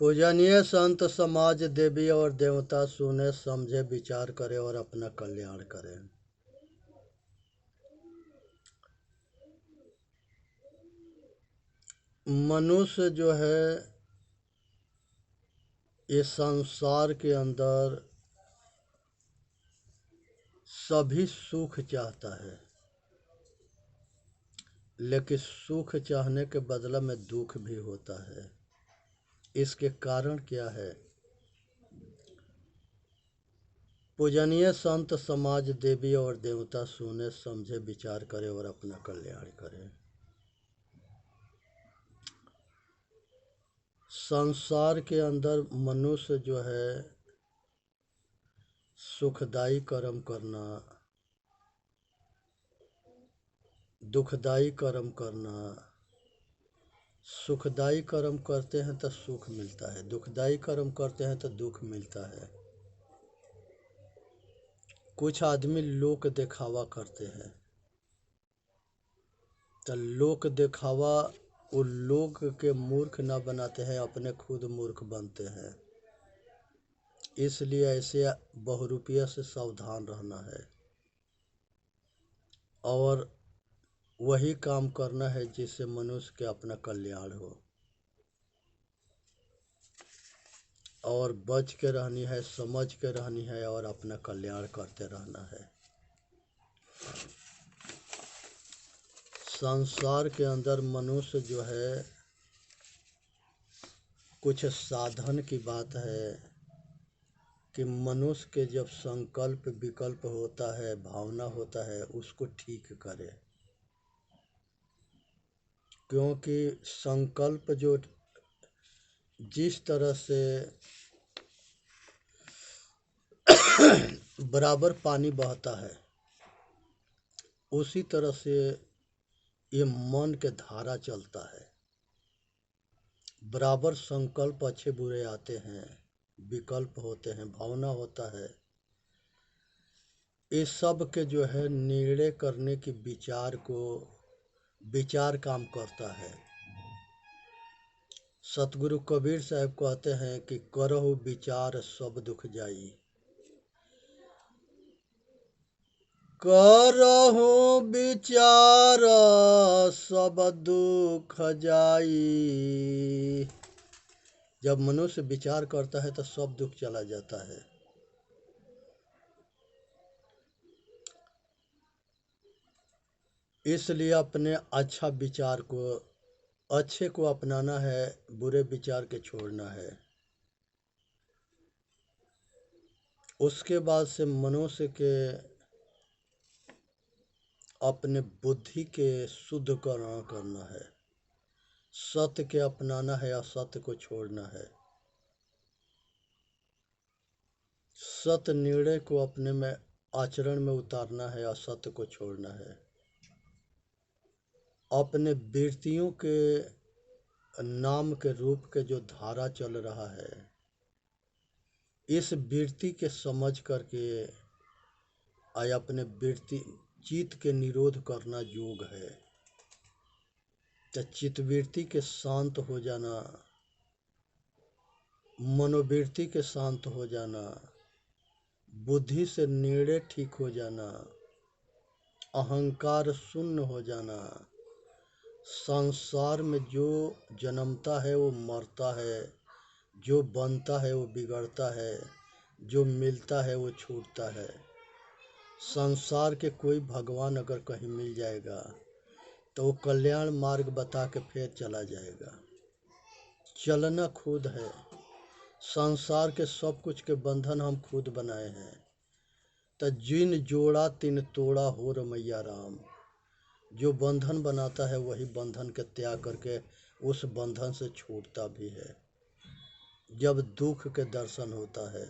पूजनीय संत समाज देवी और देवता सुने समझे विचार करे और अपना कल्याण करें। मनुष्य जो है इस संसार के अंदर सभी सुख चाहता है, लेकिन सुख चाहने के बदला में दुख भी होता है। इसके कारण क्या है? पूजनीय संत समाज देवी और देवता सुने समझे विचार करे और अपना कल्याण करे। संसार के अंदर मनुष्य जो है सुखदायी कर्म करना, दुखदायी कर्म करना। सुखदायी कर्म करते हैं तो सुख मिलता है, दुखदायी कर्म करते हैं तो दुख मिलता है। कुछ आदमी लोक दिखावा करते हैं, तो लोक दिखावा वो लोग के मूर्ख ना बनाते हैं, अपने खुद मूर्ख बनते हैं। इसलिए ऐसे बहुरूपिया से सावधान रहना है और वही काम करना है जिससे मनुष्य के अपना कल्याण हो, और बच के रहनी है, समझ के रहनी है और अपना कल्याण करते रहना है। संसार के अंदर मनुष्य जो है कुछ साधन की बात है कि मनुष्य के जब संकल्प विकल्प होता है, भावना होता है, उसको ठीक करे। क्योंकि संकल्प जो जिस तरह से बराबर पानी बहता है, उसी तरह से ये मन के धारा चलता है। बराबर संकल्प अच्छे बुरे आते हैं, विकल्प होते हैं, भावना होता है। इस सब के जो है निर्णय करने की विचार काम करता है। सतगुरु कबीर साहब कहते हैं कि करहु विचार सब दुख जाई। करहु विचार सब दुख जाई। जब मनुष्य विचार करता है तो सब दुख चला जाता है। इसलिए अपने अच्छा विचार को, अच्छे को अपनाना है, बुरे विचार के छोड़ना है। उसके बाद से मनुष्य के अपने बुद्धि के शुद्धिकरण करना है, सत्य के अपनाना है, असत्य को छोड़ना है। सत्य निर्णय को अपने में आचरण में उतारना है, असत्य को छोड़ना है। अपने वृत्तियों के नाम के रूप के जो धारा चल रहा है, इस वृत्ति के समझ करके अपने वृत्ति चित्त के निरोध करना योग है। तो चित्तवृत्ति के शांत हो जाना, मनोवृत्ति के शांत हो जाना, बुद्धि से निर्णय ठीक हो जाना, अहंकार शून्य हो जाना। संसार में जो जन्मता है वो मरता है, जो बनता है वो बिगड़ता है, जो मिलता है वो छूटता है। संसार के कोई भगवान अगर कहीं मिल जाएगा तो वो कल्याण मार्ग बता के फिर चला जाएगा। चलना खुद है। संसार के सब कुछ के बंधन हम खुद बनाए हैं। तो जिन जोड़ा तिन तोड़ा हो रमैया राम। जो बंधन बनाता है वही बंधन के त्याग करके उस बंधन से छूटता भी है। जब दुख के दर्शन होता है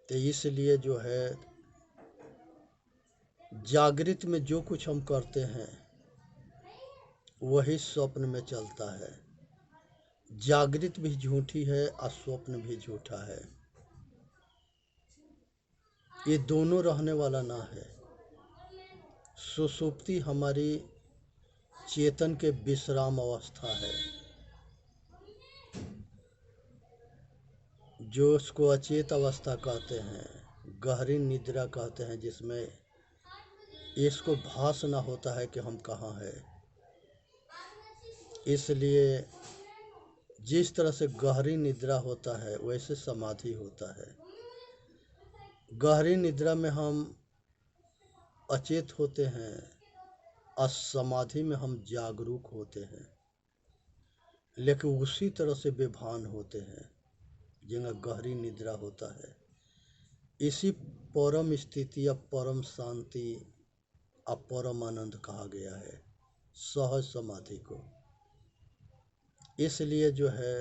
तो इसलिए जो है जागृत में जो कुछ हम करते हैं वही स्वप्न में चलता है। जागृत भी झूठी है और स्वप्न भी झूठा है। ये दोनों रहने वाला ना है। सुषुप्ति हमारी चेतन के विश्राम अवस्था है। जो उसको अचेत अवस्था कहते हैं, गहरी निद्रा कहते हैं, जिसमें इसको भास न होता है कि हम कहाँ हैं। इसलिए जिस तरह से गहरी निद्रा होता है वैसे समाधि होता है। गहरी निद्रा में हम अचेत होते हैं और समाधि में हम जागरूक होते हैं, लेकिन उसी तरह से बेभान होते हैं जिनका गहरी निद्रा होता है। इसी परम स्थिति या परम शांति और परम आनंद कहा गया है सहज समाधि को। इसलिए जो है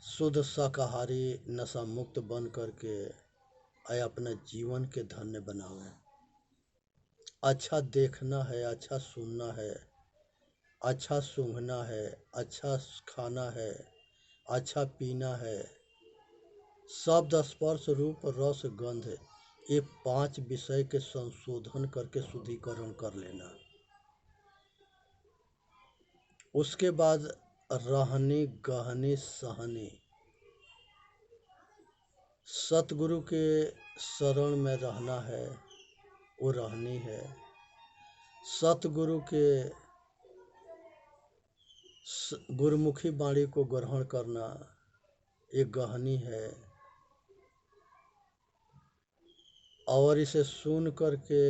शुद्ध शाकाहारी नशा मुक्त बन करके अपने जीवन के धन्य बनावें। अच्छा देखना है, अच्छा सुनना है, अच्छा सूंघना है, अच्छा खाना है, अच्छा पीना है। शब्द स्पर्श रूप रस गंध, ये 5 विषय के संशोधन करके शुद्धिकरण कर लेना। उसके बाद रहनी गहनी सहनी, सतगुरु के शरण में रहना है, वो रहनी है। सतगुरु के गुरुमुखी वाणी को ग्रहण करना एक गहनी है, और इसे सुन करके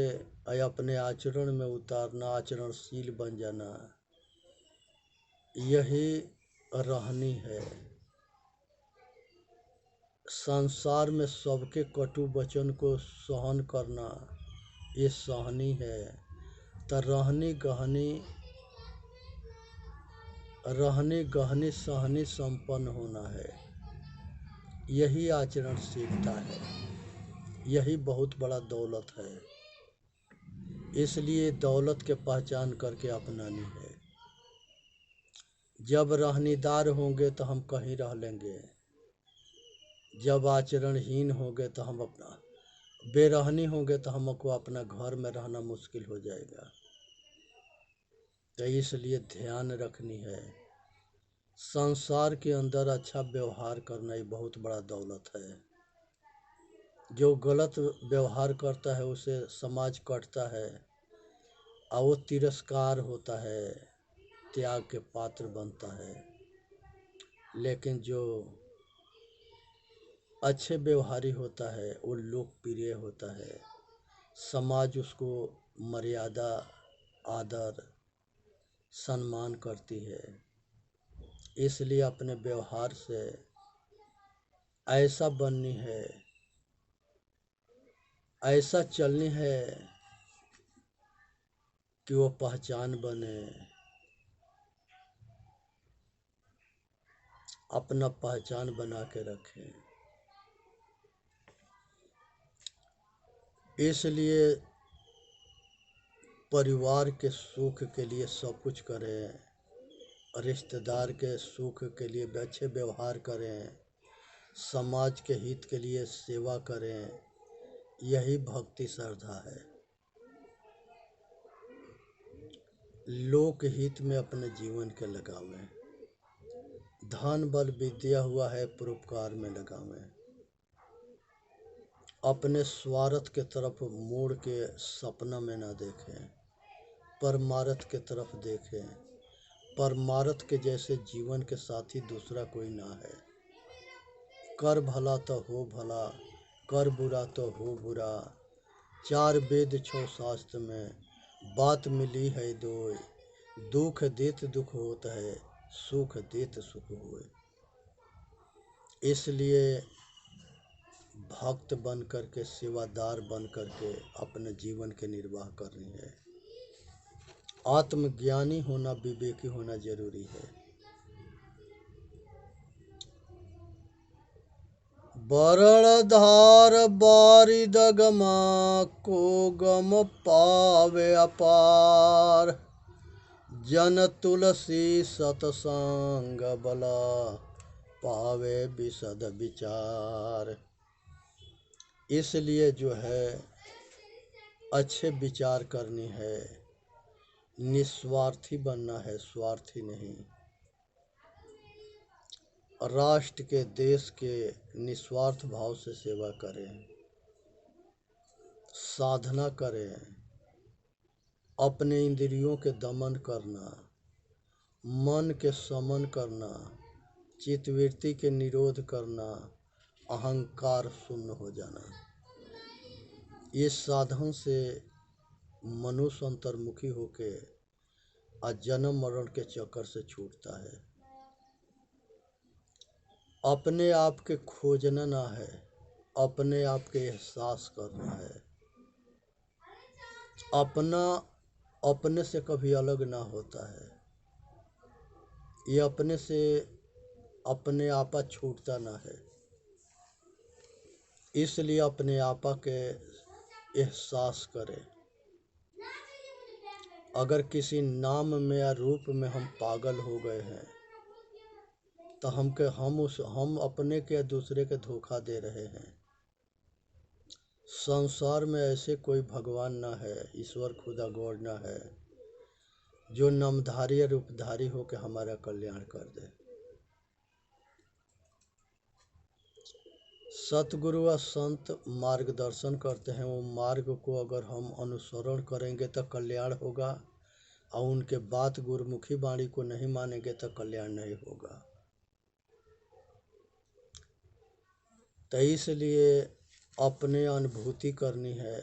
अपने आचरण में उतारना, आचरणशील बन जाना, यही रहनी है। संसार में सबके कटु वचन को सहन करना, ये सहनी है। तो रहनी गहनी सहनी संपन्न होना है, यही आचरणशीलता है, यही बहुत बड़ा दौलत है। इसलिए दौलत के पहचान करके अपनानी है। जब रहनीदार होंगे तो हम कहीं रह लेंगे, जब आचरणहीन होंगे तो हम अपना बेरहनी होंगे तो हमको अपना घर में रहना मुश्किल हो जाएगा। तो इसलिए ध्यान रखनी है, संसार के अंदर अच्छा व्यवहार करना ही बहुत बड़ा दौलत है। जो गलत व्यवहार करता है उसे समाज कटता है और वो तिरस्कार होता है, त्याग के पात्र बनता है। लेकिन जो अच्छे व्यवहारी होता है वो लोकप्रिय होता है, समाज उसको मर्यादा आदर सम्मान करती है। इसलिए अपने व्यवहार से ऐसा बननी है, ऐसा चलनी है कि वो पहचान बने, अपना पहचान बना के रखें। इसलिए परिवार के सुख के लिए सब कुछ करें, रिश्तेदार के सुख के लिए अच्छे व्यवहार करें, समाज के हित के लिए सेवा करें, यही भक्ति श्रद्धा है। लोक हित में अपने जीवन के लगावें, धन बल विद्या हुआ है परोपकार में लगावें। अपने स्वार्थ के तरफ मोड़ के सपना में ना देखें, परमार्थ के तरफ देखें। परमार्थ के जैसे जीवन के साथी दूसरा कोई ना है। कर भला तो हो भला, कर बुरा तो हो बुरा, 4 वेद 6 शास्त्र में बात मिली है दोय, दुख देत दुख होता है, सुख देत सुख होए। इसलिए भक्त बन करके, सेवादार बन करके अपने जीवन के निर्वाह करनी है। आत्मज्ञानी होना, विवेकी होना जरूरी है। बरणधार बारिदगमा को गम पावे अपार, जन तुलसी सतसंग बला पावे विशद विचार। इसलिए जो है अच्छे विचार करनी है, निस्वार्थी बनना है, स्वार्थी नहीं। राष्ट्र के, देश के निस्वार्थ भाव से सेवा करें, साधना करें, अपने इंद्रियों के दमन करना, मन के समन करना, चित्तवृत्ति के निरोध करना, अहंकार शून्य हो जाना। इस साधन से मनुष्य अंतर्मुखी होके जन्म मरण के चक्कर से छूटता है। अपने आप के खोजना ना है, अपने आप के एहसास करना है। अपना अपने से कभी अलग ना होता है। ये अपने से अपने आपा छूटता ना है। इसलिए अपने आपा के एहसास करें। अगर किसी नाम में या रूप में हम पागल हो गए हैं तो हम अपने के दूसरे के धोखा दे रहे हैं। संसार में ऐसे कोई भगवान ना है, ईश्वर खुदा गौर ना है जो नामधारी या रूपधारी हो के हमारा कल्याण कर दे। सतगुरु व संत मार्गदर्शन करते हैं, वो मार्ग को अगर हम अनुसरण करेंगे तो कल्याण होगा, और उनके बात गुरुमुखी वाणी को नहीं मानेंगे तो कल्याण नहीं होगा। तो इसलिए अपने अनुभूति करनी है,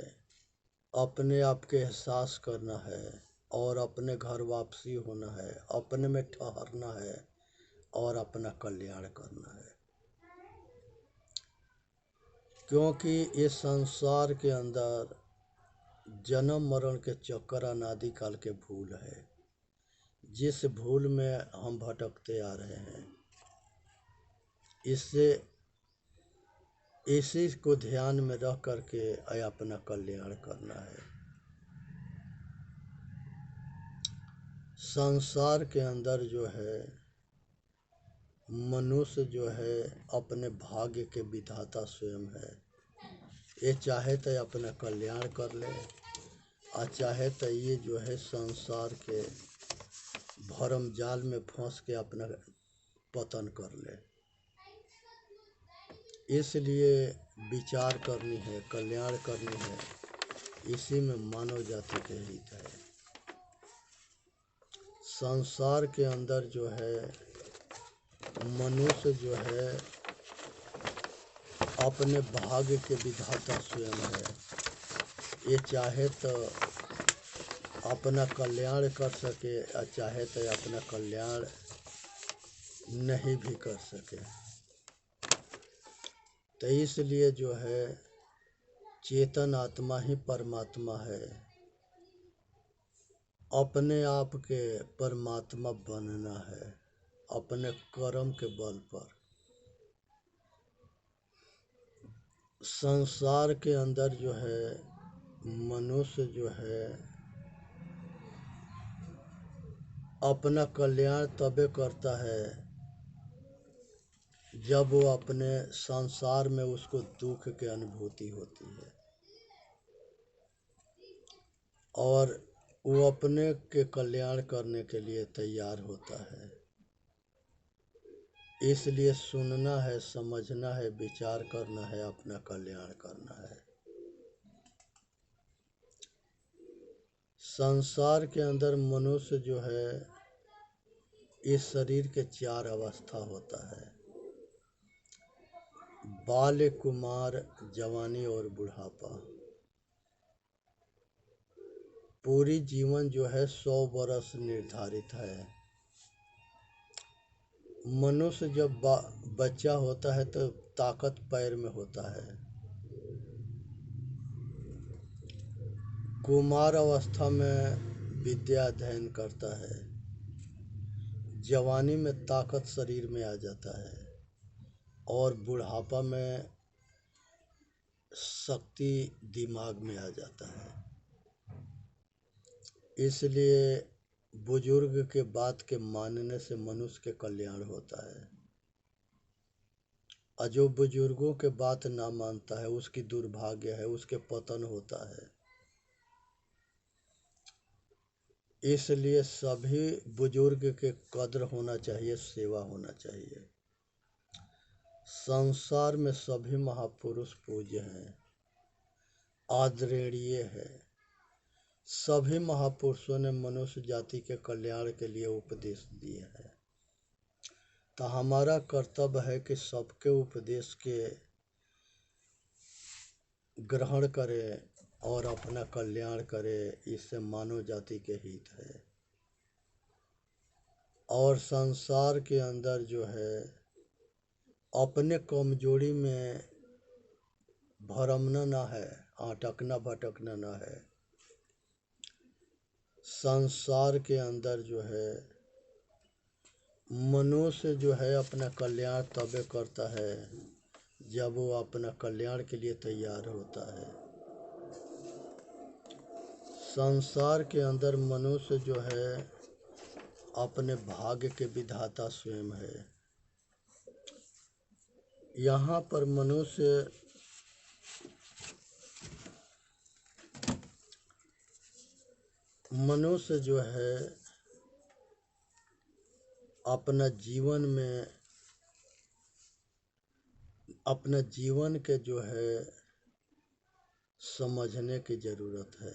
अपने आप के एहसास करना है, और अपने घर वापसी होना है, अपने में ठहरना है, और अपना कल्याण करना है। क्योंकि ये संसार के अंदर जन्म मरण के चक्कर अनादि काल के भूल है, जिस भूल में हम भटकते आ रहे हैं। इससे इसी को ध्यान में रख करके अपना कल्याण करना है। संसार के अंदर जो है मनुष्य जो है अपने भाग्य के विधाता स्वयं है। ये चाहे तो अपना कल्याण कर ले, और चाहे तो ये जो है संसार के भरम जाल में फंस के अपना पतन कर ले। इसलिए विचार करनी है, कल्याण करनी है, इसी में मानव जाति के हित है। संसार के अंदर जो है मनुष्य जो है अपने भाग्य के विधाता स्वयं है। ये चाहे तो अपना कल्याण कर सके, और चाहे तो अपना कल्याण नहीं भी कर सके। तो इसलिए जो है चेतन आत्मा ही परमात्मा है। अपने आप के परमात्मा बनना है, अपने कर्म के बल पर। संसार के अंदर जो है मनुष्य जो है अपना कल्याण तबे करता है जब वो अपने संसार में उसको दुख की अनुभूति होती है, और वो अपने के कल्याण करने के लिए तैयार होता है। इसलिए सुनना है, समझना है, विचार करना है, अपना कल्याण करना है। संसार के अंदर मनुष्य जो है इस शरीर के 4 अवस्था होता है: बाल्य, कुमार, जवानी और बुढ़ापा। पूरी जीवन जो है 100 वर्ष निर्धारित है। मनुष्य जब बच्चा होता है तो ताकत पैर में होता है। कुमार अवस्था में विद्या अध्ययन करता है। जवानी में ताकत शरीर में आ जाता है, और बुढ़ापा में शक्ति दिमाग में आ जाता है। इसलिए बुजुर्ग के बात के मानने से मनुष्य के कल्याण होता है, और जो बुजुर्गों के बात ना मानता है उसकी दुर्भाग्य है, उसके पतन होता है। इसलिए सभी बुजुर्ग के कद्र होना चाहिए, सेवा होना चाहिए। संसार में सभी महापुरुष पूज्य हैं, आदरणीय है। सभी महापुरुषों ने मनुष्य जाति के कल्याण के लिए उपदेश दिए हैं। तो हमारा कर्तव्य है कि सबके उपदेश के ग्रहण करें और अपना कल्याण करें। इससे मानव जाति के हित है। और संसार के अंदर जो है अपने कमजोरी में भरमना ना है, अटकना भटकना ना है। संसार के अंदर जो है मनुष्य जो है अपना कल्याण तबे करता है जब वो अपना कल्याण के लिए तैयार होता है। संसार के अंदर मनुष्य जो है अपने भाग्य के विधाता स्वयं है। यहाँ पर मनुष्य जो है अपना जीवन के जो है समझने की ज़रूरत है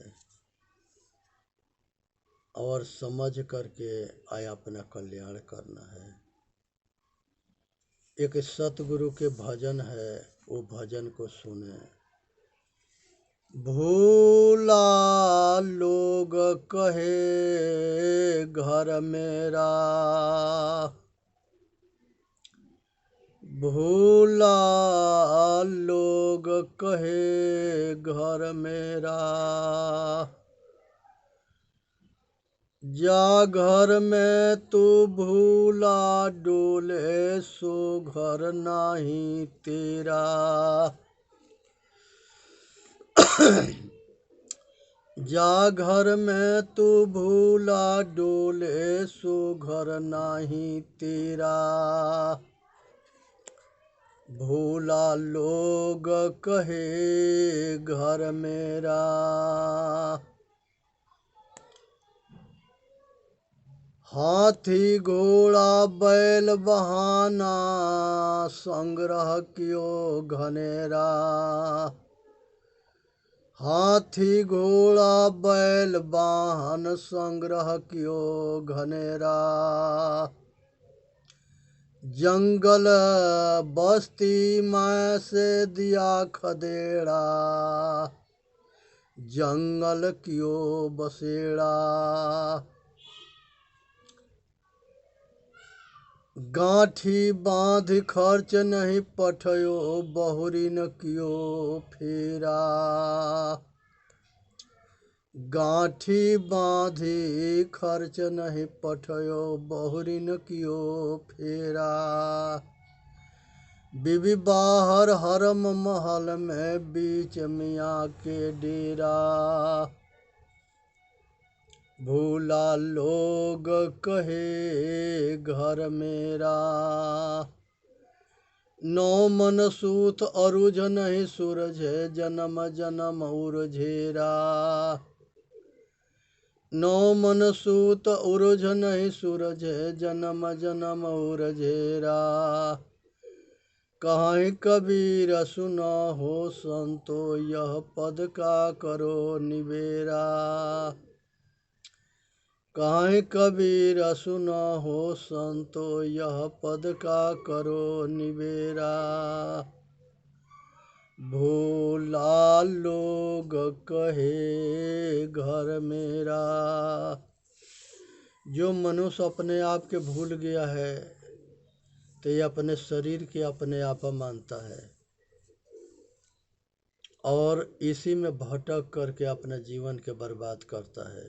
और समझ करके अपना कल्याण करना है। एक सतगुरु के भजन है, वो भजन को सुने। भूला लोग कहे घर मेरा, भूला लोग कहे घर मेरा, जा घर में तू भूला डोले सो घर नाही तेरा। जा घर में तू भूला डोले सो घर नाही तेरा, भूला लोग कहे घर मेरा। हाथी घोड़ा बैल बहाना संग्रह कियो घनेरा, हाथी घोड़ा बैल वाहन संग्रह कियो घनेरा। जंगल बस्ती में से दिया खदेड़ा, जंगल कियो बसेड़ा। गांठी बांध खर्च नहीं पठयो बहुरी न कियो फेरा, गांठी बांधी खर्च नहीं पठयो बहुरी न कियो फेरा। बीबी बाहर हरम महल में बीच मियाँ के डेरा, भूला लोग कहे घर मेरा। नौ मन सूत अरुझ नहीं सूरज जन्म जन्म उर्झेरा, नौ मन सूत उरुझ नहीं सूरज जन्म जन्म उर्झेरा। कहीं कबीर सुना हो संतो यह पद का करो निबेरा, कहीं कबीर सुना हो संतो यह पद का करो निबेरा। भूला लोग कहे घर मेरा। जो मनुष्य अपने आप के भूल गया है तो ये अपने शरीर के अपने आप मानता है और इसी में भटक करके अपने जीवन के बर्बाद करता है।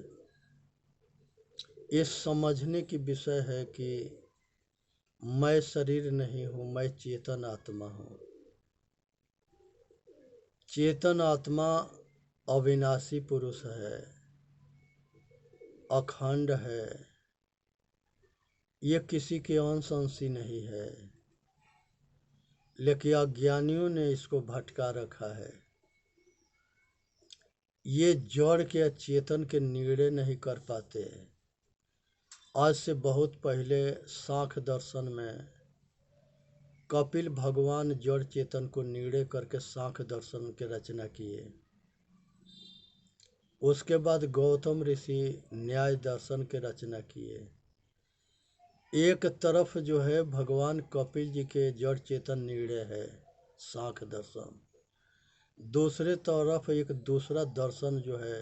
ये समझने की विषय है कि मैं शरीर नहीं हूँ, मैं चेतन आत्मा हूँ। चेतन आत्मा अविनाशी पुरुष है, अखंड है, ये किसी के अंश अंशी नहीं है, लेकिन अज्ञानियों ने इसको भटका रखा है। ये जड़ के चेतन के निर्णय नहीं कर पाते। आज से बहुत पहले सांख्य दर्शन में कपिल भगवान जड़ चेतन को निर्णय करके सांख्य दर्शन की रचना किए। उसके बाद गौतम ऋषि न्याय दर्शन की रचना किए। एक तरफ जो है भगवान कपिल जी के जड़ चेतन निर्णय है सांख्य दर्शन, दूसरे तरफ एक दूसरा दर्शन जो है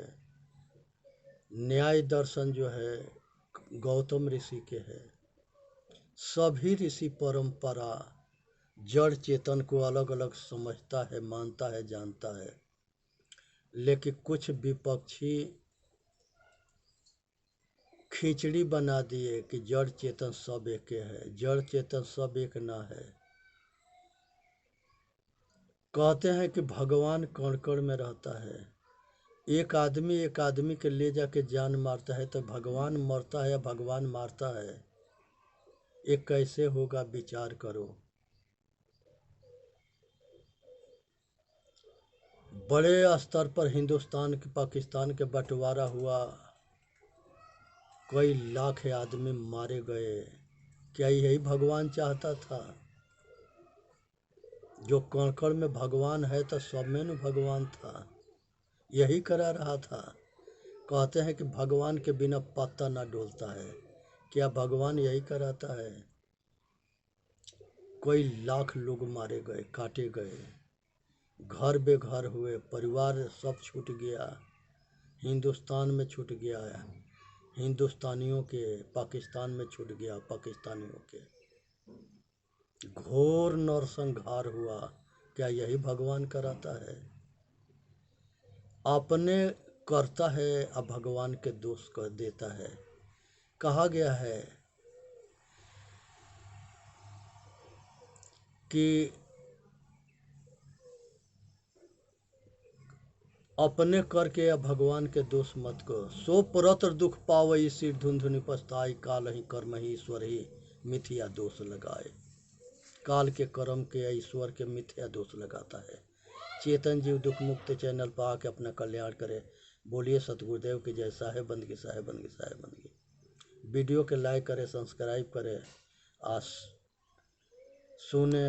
न्याय दर्शन जो है गौतम ऋषि के है। सभी ऋषि परंपरा जड़ चेतन को अलग अलग समझता है, मानता है, जानता है, लेकिन कुछ विपक्षी खिचड़ी बना दिए कि जड़ चेतन सब एक है। जड़ चेतन सब एक ना है। कहते हैं कि भगवान कण कण में रहता है। एक आदमी के ले जाके जान मारता है तो भगवान मरता है या भगवान मारता है, ये कैसे होगा? विचार करो। बड़े स्तर पर हिंदुस्तान के पाकिस्तान के बंटवारा हुआ, कई लाख आदमी मारे गए। क्या यही भगवान चाहता था? जो कण कण में भगवान है तो सब में न भगवान था, यही करा रहा था। कहते हैं कि भगवान के बिना पत्ता ना डोलता है। क्या भगवान यही कराता है? कई लाख लोग मारे गए, काटे गए, घर बेघर हुए, परिवार सब छूट गया, हिंदुस्तान में छूट गया, हिंदुस्तानियों के पाकिस्तान में छूट गया, पाकिस्तानियों के घोर नरसंहार हुआ। क्या यही भगवान कराता है? अपने करता है अब भगवान के दोष कर देता है। कहा गया है कि अपने करके या भगवान के दोष मत को। सो परत्र दुख पावई सिर धुंधुनि पछताई, काल ही कर्म ही ईश्वर ही मिथ्या दोष लगाए। काल के कर्म के या ईश्वर के मिथ्या दोष लगाता है। चेतन जीव दुख मुक्त चैनल पर आके अपना कल्याण करे। बोलिए सतगुरुदेव की जय। साहेब बंदगी, साहेब बंदगी, साहेब बंदगी। वीडियो के लाइक करें, सब्सक्राइब करें, सुने।